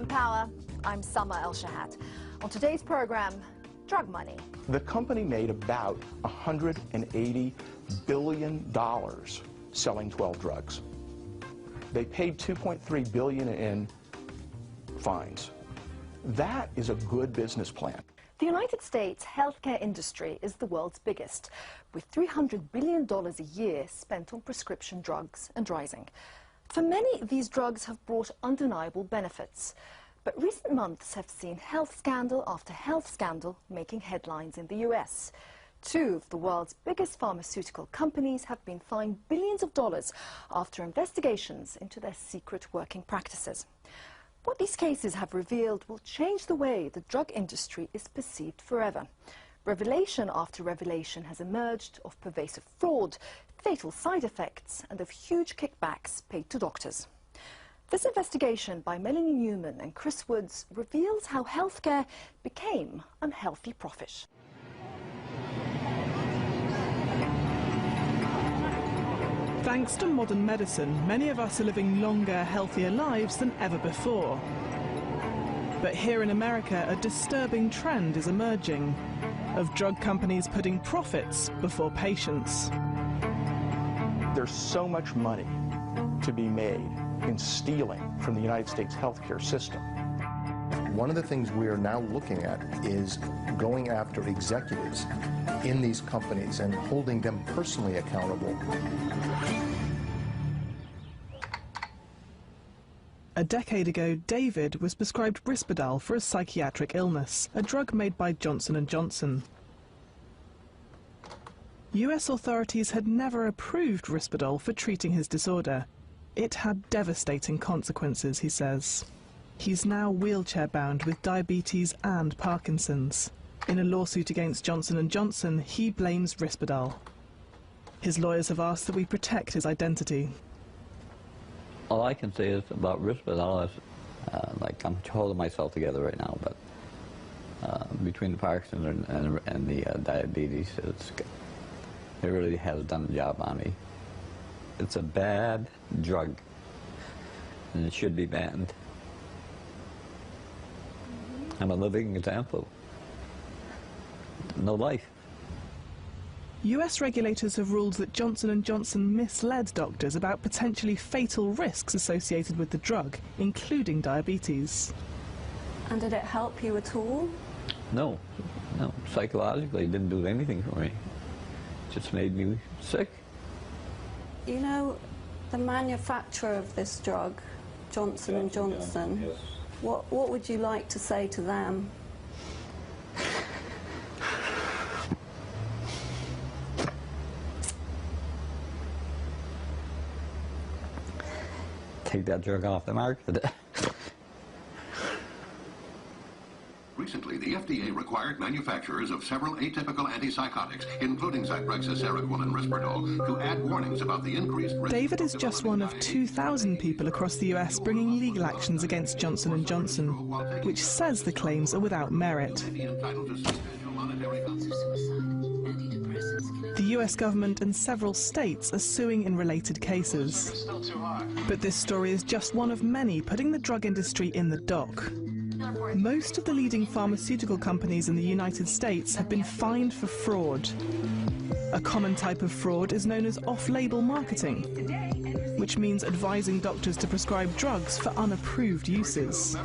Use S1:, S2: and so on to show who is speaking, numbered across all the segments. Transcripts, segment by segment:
S1: Power, I'm Summer El-Shahat. On today's program, drug money.
S2: The company made about $180 billion selling 12 drugs. They paid $2.3 billion in fines. That is a good business plan.
S1: The United States healthcare industry is the world's biggest, with $300 billion a year spent on prescription drugs and rising. For many, these drugs have brought undeniable benefits. But recent months have seen health scandal after health scandal making headlines in the US. Two of the world's biggest pharmaceutical companies have been fined billions of dollars after investigations into their secret working practices. What these cases have revealed will change the way the drug industry is perceived forever. Revelation after revelation has emerged of pervasive fraud, fatal side effects, and of huge kickbacks paid to doctors. This investigation by Melanie Newman and Chris Woods reveals how healthcare became unhealthy profit.
S3: Thanks to modern medicine, many of us are living longer, healthier lives than ever before. But here in America, a disturbing trend is emerging of drug companies putting profits before patients.
S2: There's so much money to be made in stealing from the United States healthcare system.
S4: One of the things we are now looking at is going after executives in these companies and holding them personally accountable.
S3: A decade ago, David was prescribed Risperdal for a psychiatric illness, a drug made by Johnson & Johnson. US authorities had never approved Risperdal for treating his disorder. It had devastating consequences, he says. He's now wheelchair-bound with diabetes and Parkinson's. In a lawsuit against Johnson & Johnson, he blames Risperdal. His lawyers have asked that we protect his identity.
S5: All I can say is about Risperdal is, like, I'm holding myself together right now, but between the Parkinson's and the diabetes, it really has done the job on me. It's a bad drug, and it should be banned. I'm a living example. No life.
S3: US regulators have ruled that Johnson & Johnson misled doctors about potentially fatal risks associated with the drug, including diabetes.
S6: And did it help you at all?
S5: No, no. Psychologically, it didn't do anything for me. It just made me sick.
S6: You know, the manufacturer of this drug, Johnson & Johnson,
S5: yes.
S6: What would you like to say to them?
S5: Take that drug off the market.
S7: Recently, the FDA required manufacturers of several atypical antipsychotics, including Zyprexa, Seroquel, and Risperdal, to add warnings about the increased risk.
S3: David is just one of 2,000 people across the US bringing legal actions against Johnson & Johnson, which says the claims are without merit. The US government and several states are suing in related cases. But this story is just one of many putting the drug industry in the dock. Most of the leading pharmaceutical companies in the United States have been fined for fraud. A common type of fraud is known as off-label marketing, which means advising doctors to prescribe drugs for unapproved uses.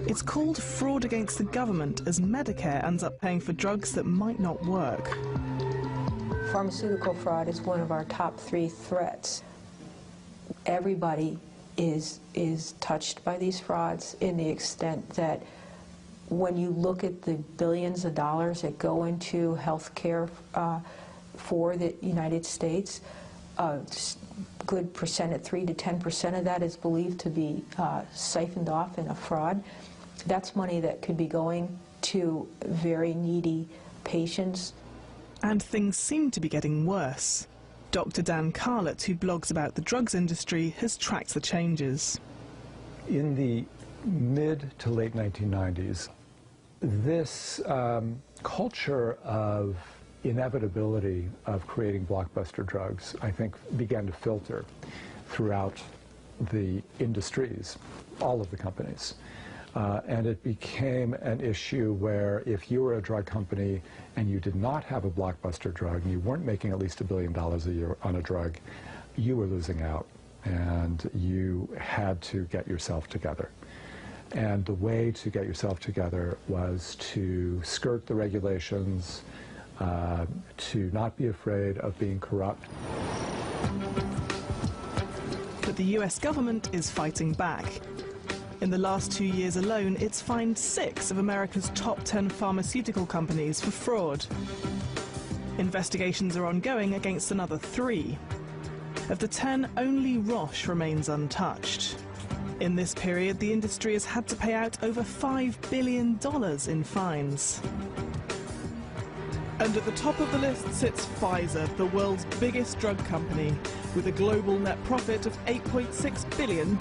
S3: It's called fraud against the government, as Medicare ends up paying for drugs that might not work.
S8: Pharmaceutical fraud is one of our top 3 threats. Everybody is touched by these frauds in the extent that when you look at the billions of dollars that go into health care for the United States, a good percent, 3 to 10% of that is believed to be siphoned off in a fraud. That's money that could be going to very needy patients.
S3: And things seem to be getting worse. Dr. Dan Carlett, who blogs about the drugs industry, has tracked the changes.
S9: In the mid to late 1990s, this culture of inevitability of creating blockbuster drugs, I think, began to filter throughout the industries, all of the companies. And it became an issue where if you were a drug company and you did not have a blockbuster drug and you weren't making at least $1 billion a year on a drug, you were losing out and you had to get yourself together. And the way to get yourself together was to skirt the regulations, to not be afraid of being corrupt.
S3: But the US government is fighting back. In the last 2 years alone, it's fined 6 of America's top 10 pharmaceutical companies for fraud. Investigations are ongoing against another 3. Of the 10, only Roche remains untouched. In this period, the industry has had to pay out over $5 billion in fines. And at the top of the list sits Pfizer, the world's biggest drug company, with a global net profit of $8.6 billion.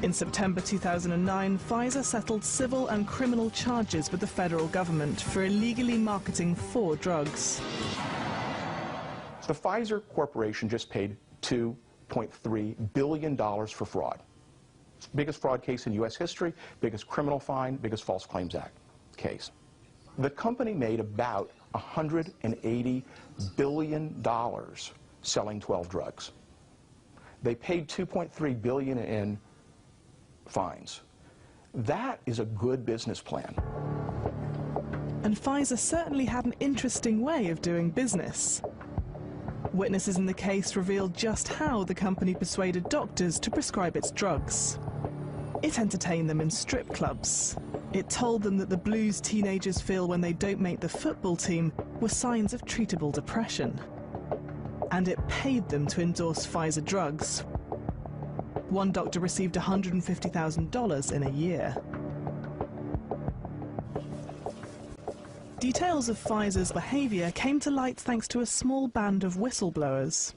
S3: In September 2009, Pfizer settled civil and criminal charges with the federal government for illegally marketing 4 drugs.
S2: The Pfizer Corporation just paid $2.3 billion for fraud. Biggest fraud case in U.S. history, biggest criminal fine, biggest False Claims Act case. The company made about $180 billion selling 12 drugs. They paid $2.3 billion in fines. That is a good business plan.
S3: And Pfizer certainly had an interesting way of doing business. Witnesses in the case revealed just how the company persuaded doctors to prescribe its drugs. It entertained them in strip clubs. It told them that the blues teenagers feel when they don't make the football team were signs of treatable depression. And it paid them to endorse Pfizer drugs. One doctor received $150,000 in a year. Details of Pfizer's behavior came to light thanks to a small band of whistleblowers.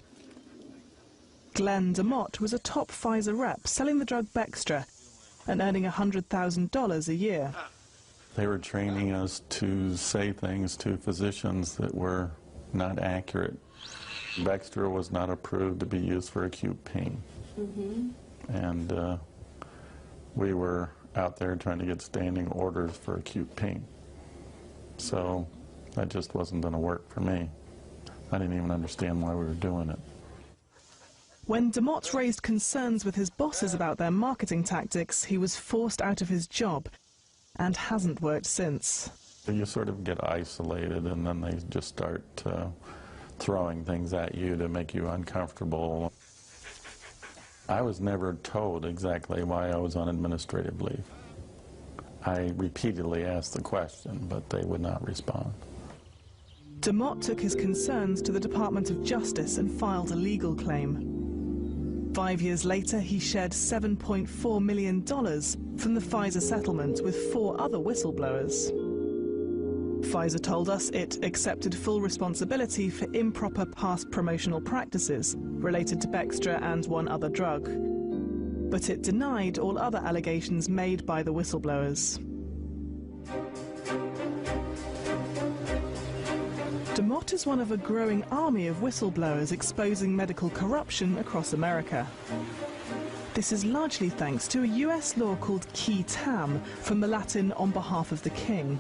S3: Glenn DeMott was a top Pfizer rep selling the drug Bextra and earning $100,000 a year.
S10: They were training us to say things to physicians that were not accurate. Bextra was not approved to be used for acute pain. And we were out there trying to get standing orders for acute pain. So that just wasn't going to work for me. I didn't even understand why we were doing it.
S3: When DeMott raised concerns with his bosses about their marketing tactics, he was forced out of his job and hasn't worked since.
S10: You sort of get isolated, and then they just start throwing things at you to make you uncomfortable. I was never told exactly why I was on administrative leave. I repeatedly asked the question, but they would not respond.
S3: DeMott took his concerns to the Department of Justice and filed a legal claim. 5 years later, he shared $7.4 million from the Pfizer settlement with 4 other whistleblowers. Pfizer told us it accepted full responsibility for improper past promotional practices related to Bextra and 1 other drug. But it denied all other allegations made by the whistleblowers. DeMott is one of a growing army of whistleblowers exposing medical corruption across America. This is largely thanks to a US law called qui tam, from the Latin on behalf of the king.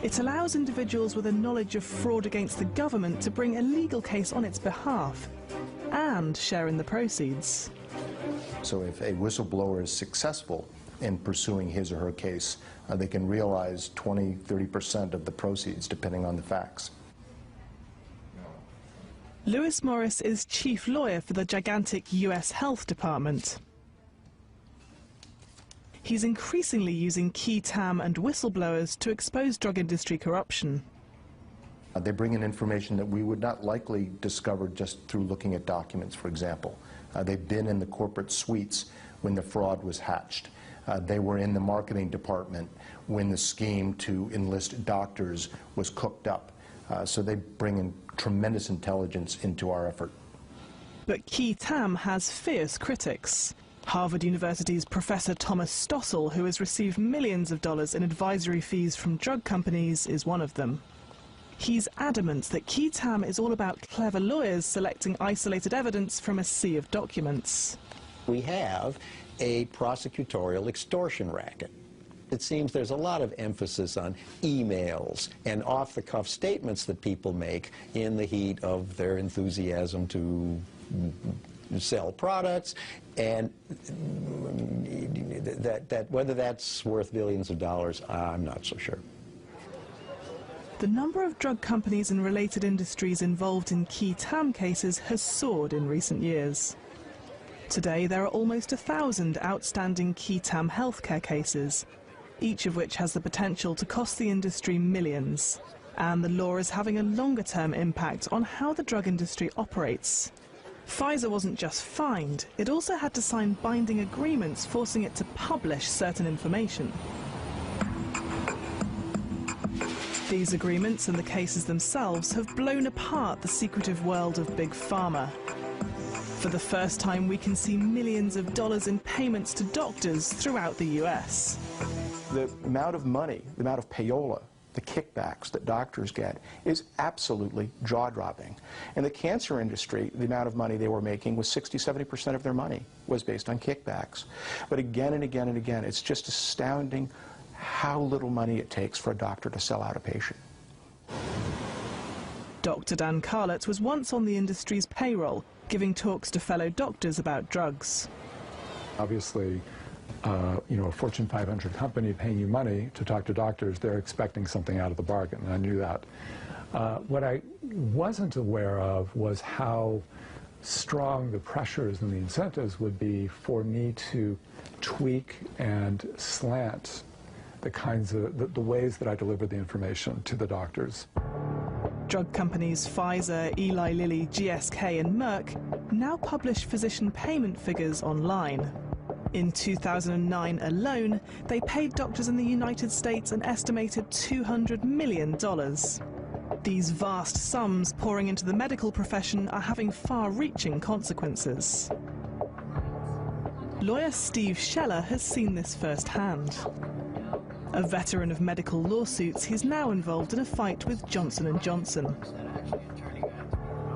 S3: It allows individuals with a knowledge of fraud against the government to bring a legal case on its behalf and share in the proceeds.
S4: So if a whistleblower is successful in pursuing his or her case, they can realize 20–30% of the proceeds, depending on the facts.
S3: Lewis Morris is chief lawyer for the gigantic US Health Department. He's increasingly using qui tam and whistleblowers to expose drug industry corruption.
S4: They bring in information that we would not likely discover just through looking at documents, for example. They've been in the corporate suites when the fraud was hatched. They were in the marketing department when the scheme to enlist doctors was cooked up. So they bring in tremendous intelligence into our effort.
S3: But qui tam has fierce critics. Harvard University's Professor Thomas Stossel, who has received millions of dollars in advisory fees from drug companies, is one of them. He's adamant that qui tam is all about clever lawyers selecting isolated evidence from a sea of documents.
S11: We have a prosecutorial extortion racket. It seems there's a lot of emphasis on emails and off-the-cuff statements that people make in the heat of their enthusiasm to sell products, and that whether that's worth billions of dollars, I'm not so sure.
S3: The number of drug companies and related industries involved in key TAM cases has soared in recent years. Today, there are almost 1,000 outstanding key TAM healthcare cases, each of which has the potential to cost the industry millions. And the law is having a longer-term impact on how the drug industry operates. Pfizer wasn't just fined, it also had to sign binding agreements forcing it to publish certain information. These agreements and the cases themselves have blown apart the secretive world of Big Pharma. For the first time, we can see millions of dollars in payments to doctors throughout the US.
S2: The amount of money, the amount of payola, the kickbacks that doctors get is absolutely jaw-dropping. In the cancer industry, the amount of money they were making was 60–70% of their money was based on kickbacks. But again and again and again, it's just astounding how little money it takes for a doctor to sell out a patient.
S3: Dr. Dan Carlett was once on the industry's payroll, giving talks to fellow doctors about drugs.
S9: Obviously, a Fortune 500 company paying you money to talk to doctors, they're expecting something out of the bargain, and I knew that. What I wasn't aware of was how strong the pressures and the incentives would be for me to tweak and slant the kinds of, the ways that I deliver the information to the doctors.
S3: Drug companies Pfizer, Eli Lilly, GSK and Merck now publish physician payment figures online. In 2009 alone, they paid doctors in the United States an estimated $200 million. These vast sums pouring into the medical profession are having far-reaching consequences. Lawyer Steve Scheller has seen this firsthand. A veteran of medical lawsuits, he's now involved in a fight with Johnson & Johnson.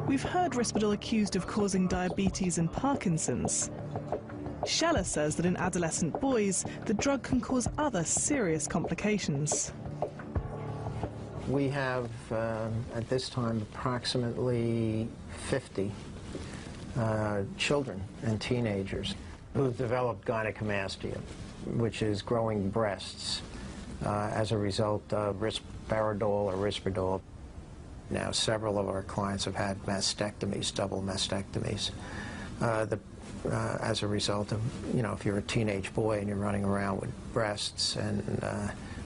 S3: We've heard Risperdal accused of causing diabetes and Parkinson's. Scheller says that in adolescent boys, the drug can cause other serious complications.
S12: We have, at this time, approximately 50 children and teenagers who've developed gynecomastia, which is growing breasts, as a result of risperidol or Risperdal. Now, several of our clients have had mastectomies, double mastectomies, as a result of, if you're a teenage boy and you're running around with breasts, and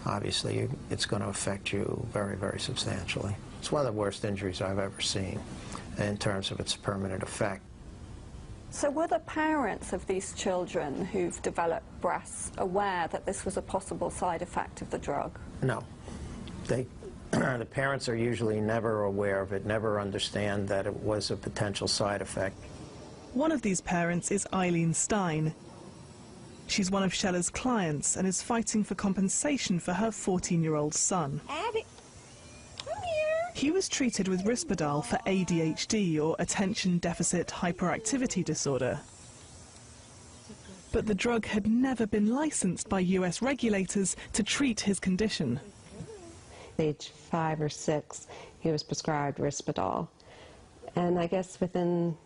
S12: obviously it's going to affect you very, very substantially. It's one of the worst injuries I've ever seen in terms of its permanent effect.
S6: So were the parents of these children who've developed breasts aware that this was a possible side effect of the drug?
S12: No. The parents are usually never aware of it, never understand that it was a potential side effect.
S3: One of these parents is Eileen Stein. She's one of Scheller's clients and is fighting for compensation for her 14-year-old son.
S6: Abby, come here.
S3: He was treated with Risperdal for ADHD, or attention deficit hyperactivity disorder. But the drug had never been licensed by US regulators to treat his condition.
S13: Age 5 or 6, he was prescribed Risperdal. And I guess within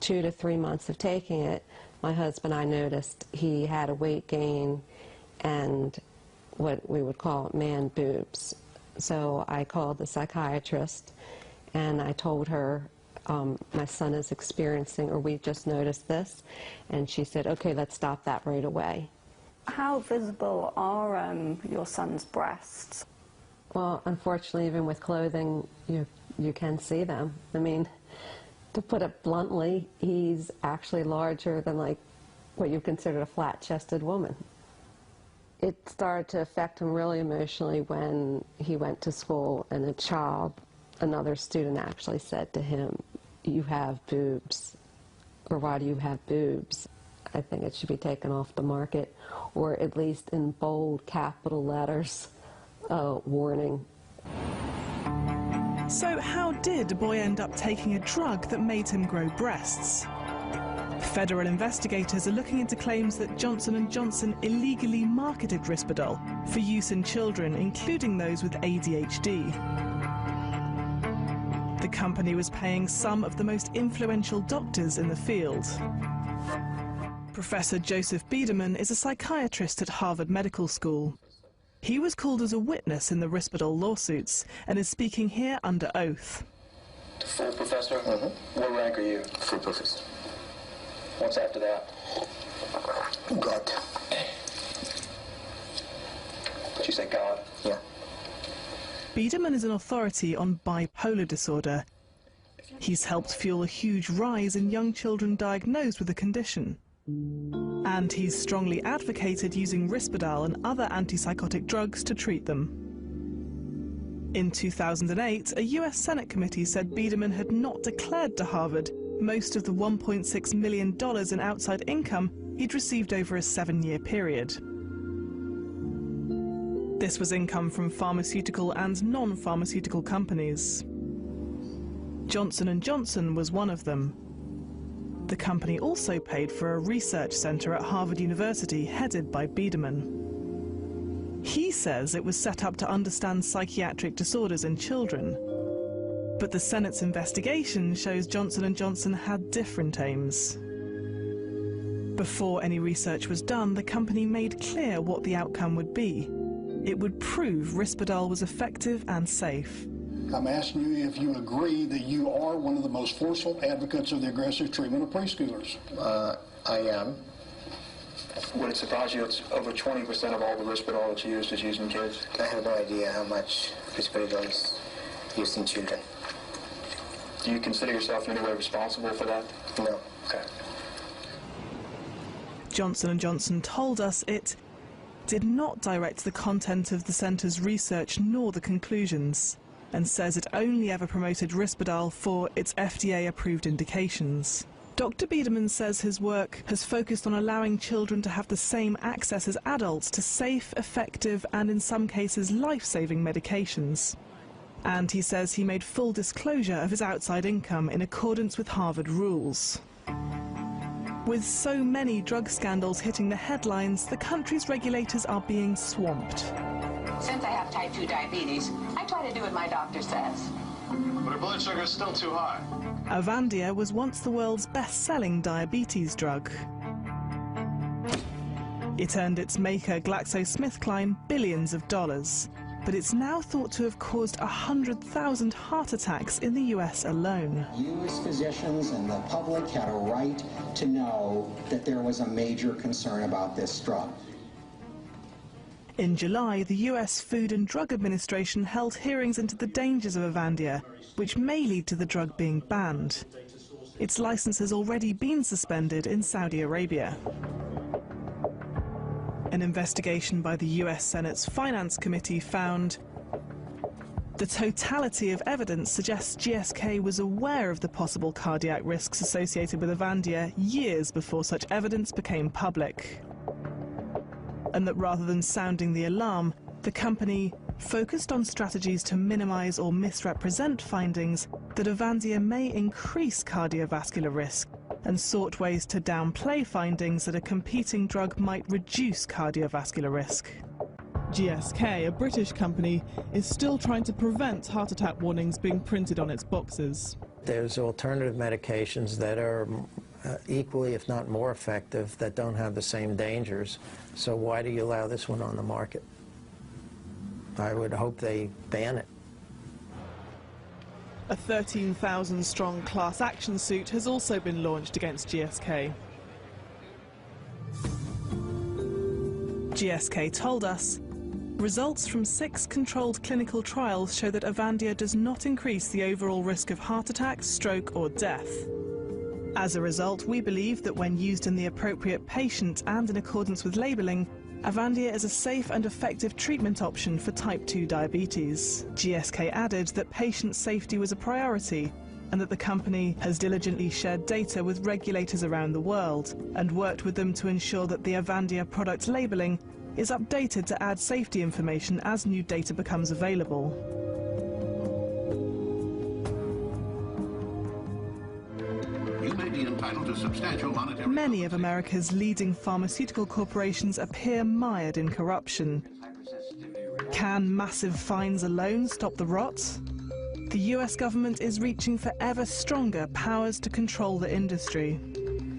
S13: 2 to 3 months of taking it, my husband and I noticed he had a weight gain and what we would call man boobs. So I called the psychiatrist and I told her, my son is experiencing, or we just noticed this, and she said, okay, let's stop that right away.
S6: How visible are your son's breasts?
S13: Well, unfortunately, even with clothing, you can see them. I mean, to put it bluntly, he's actually larger than like what you consider a flat-chested woman. It started to affect him really emotionally when he went to school and another student actually said to him, you have boobs, or why do you have boobs? I think it should be taken off the market, or at least in bold capital letters, warning.
S3: So how did a boy end up taking a drug that made him grow breasts? Federal investigators are looking into claims that Johnson & Johnson illegally marketed Risperdal for use in children, including those with ADHD. The company was paying some of the most influential doctors in the field. Professor Joseph Biederman is a psychiatrist at Harvard Medical School. He was called as a witness in the Risperdal lawsuits and is speaking here under oath.
S14: Full professor? Mm-hmm. What rank are you? Full professor. What's after that? God. Did you say God? Yeah.
S3: Biederman is an authority on bipolar disorder. He's helped fuel a huge rise in young children diagnosed with the condition. And he's strongly advocated using Risperdal and other antipsychotic drugs to treat them. In 2008, a US Senate committee said Biederman had not declared to Harvard most of the $1.6 million in outside income he'd received over a 7-year period. This was income from pharmaceutical and non-pharmaceutical companies. Johnson & Johnson was one of them. The company also paid for a research center at Harvard University headed by Biederman. He says it was set up to understand psychiatric disorders in children. But the Senate's investigation shows Johnson & Johnson had different aims. Before any research was done, the company made clear what the outcome would be. It would prove Risperdal was effective and safe.
S15: I'm asking you if you agree that you are one of the most forceful advocates of the aggressive treatment of preschoolers.
S14: I am. Would it surprise you it's over 20% of all the Risperdal that's used is used in kids?
S16: I have no idea how much Risperdal is used in children.
S14: Do you consider yourself in any way responsible for that?
S16: No.
S14: Okay.
S3: Johnson & Johnson told us it did not direct the content of the centre's research nor the conclusions, and says it only ever promoted Risperdal for its FDA-approved indications. Dr. Biederman says his work has focused on allowing children to have the same access as adults to safe, effective, and in some cases life-saving medications. And he says he made full disclosure of his outside income in accordance with Harvard rules. With so many drug scandals hitting the headlines, the country's regulators are being swamped.
S17: Since I have type 2 diabetes, I try to do what my doctor says.
S14: But her blood sugar is still too high.
S3: Avandia was once the world's best-selling diabetes drug. It earned its maker, GlaxoSmithKline, billions of dollars. But it's now thought to have caused 100,000 heart attacks in the US alone.
S18: You as physicians and the public had a right to know that there was a major concern about this drug.
S3: In July, the US Food and Drug Administration held hearings into the dangers of Avandia, which may lead to the drug being banned. Its license has already been suspended in Saudi Arabia. An investigation by the US Senate's Finance Committee found the totality of evidence suggests GSK was aware of the possible cardiac risks associated with Avandia years before such evidence became public. And that rather than sounding the alarm, the company focused on strategies to minimize or misrepresent findings that Avandia may increase cardiovascular risk, and sought ways to downplay findings that a competing drug might reduce cardiovascular risk. GSK, a British company, is still trying to prevent heart attack warnings being printed on its boxes.
S12: There's alternative medications that are equally, if not more effective, that don't have the same dangers. So why do you allow this one on the market? I would hope they ban it.
S3: A 13,000-strong class action suit has also been launched against GSK. GSK told us, results from 6 controlled clinical trials show that Avandia does not increase the overall risk of heart attack, stroke or death. As a result, we believe that when used in the appropriate patient and in accordance with labelling, Avandia is a safe and effective treatment option for type 2 diabetes. GSK added that patient safety was a priority and that the company has diligently shared data with regulators around the world and worked with them to ensure that the Avandia product labelling is updated to add safety information as new data becomes available.
S7: You may be in entitled to substantial monetary...
S3: Many of America's leading pharmaceutical corporations appear mired in corruption. Can massive fines alone stop the rot? The US government is reaching for ever stronger powers to control the industry.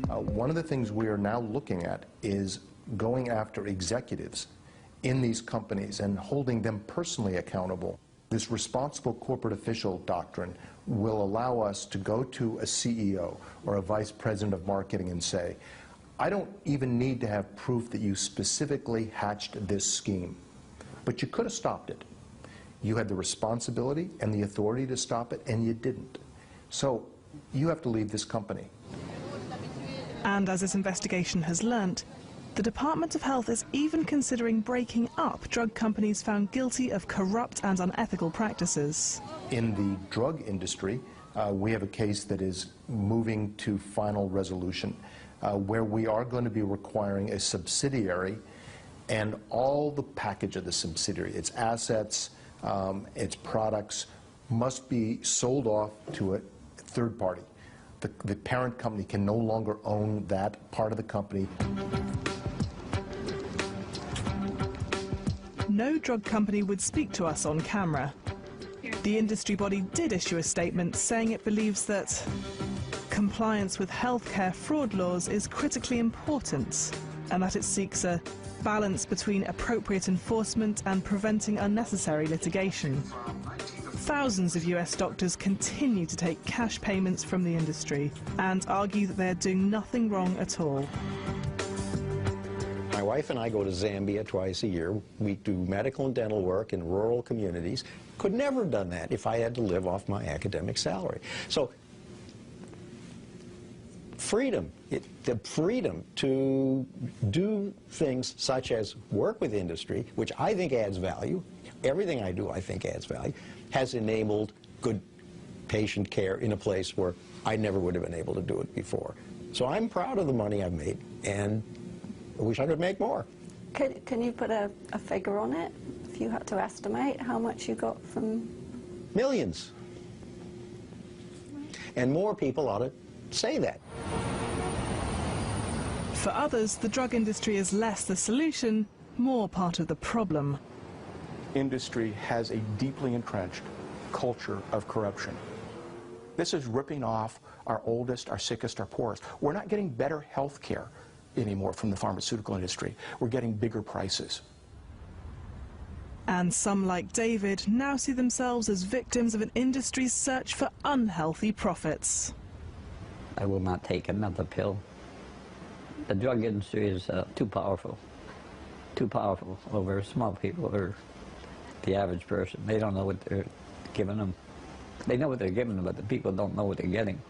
S4: One of the things we are now looking at is going after executives in these companies and holding them personally accountable. This responsible corporate official doctrine will allow us to go to a CEO or a vice president of marketing and say, I don't even need to have proof that you specifically hatched this scheme, but you could have stopped it. You had the responsibility and the authority to stop it, and you didn't. So you have to leave this company.
S3: And as this investigation has learnt, the Department of Health is even considering breaking up drug companies found guilty of corrupt and unethical practices.
S4: In the drug industry, we have a case that is moving to final resolution, where we are going to be requiring a subsidiary and all the package of the subsidiary, its assets, its products, must be sold off to a third party. The parent company can no longer own that part of the company.
S3: No drug company would speak to us on camera. The industry body did issue a statement saying it believes that compliance with healthcare fraud laws is critically important and that it seeks a balance between appropriate enforcement and preventing unnecessary litigation. Thousands of US doctors continue to take cash payments from the industry and argue that they're doing nothing wrong at all.
S11: My wife and I go to Zambia twice a year. We do medical and dental work in rural communities. Could never have done that if I had to live off my academic salary. So freedom, the freedom to do things such as work with industry, which I think adds value, everything I do I think adds value, has enabled good patient care in a place where I never would have been able to do it before. So I'm proud of the money I've made, and I wish I could make more.
S6: Can you put a figure on it? If you had to estimate how much you got from...
S11: Millions. And more people ought to say that.
S3: For others, the drug industry is less the solution, more part of the problem.
S2: Industry has a deeply entrenched culture of corruption. This is ripping off our oldest, our sickest, our poorest. We're not getting better health care anymore from the pharmaceutical industry. We're getting bigger prices.
S3: And some, like David, now see themselves as victims of an industry's search for unhealthy profits.
S5: I will not take another pill. The drug industry is too powerful over small people or the average person. They don't know what they're giving them. They know what they're giving them, but the people don't know what they're getting.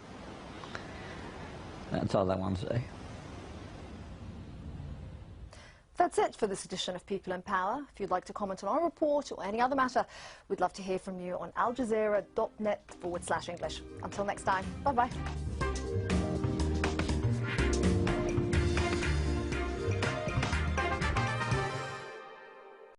S5: That's all I want to say.
S1: That's it for this edition of People in Power. If you'd like to comment on our report or any other matter, we'd love to hear from you on aljazeera.net/English. Until next time, bye-bye.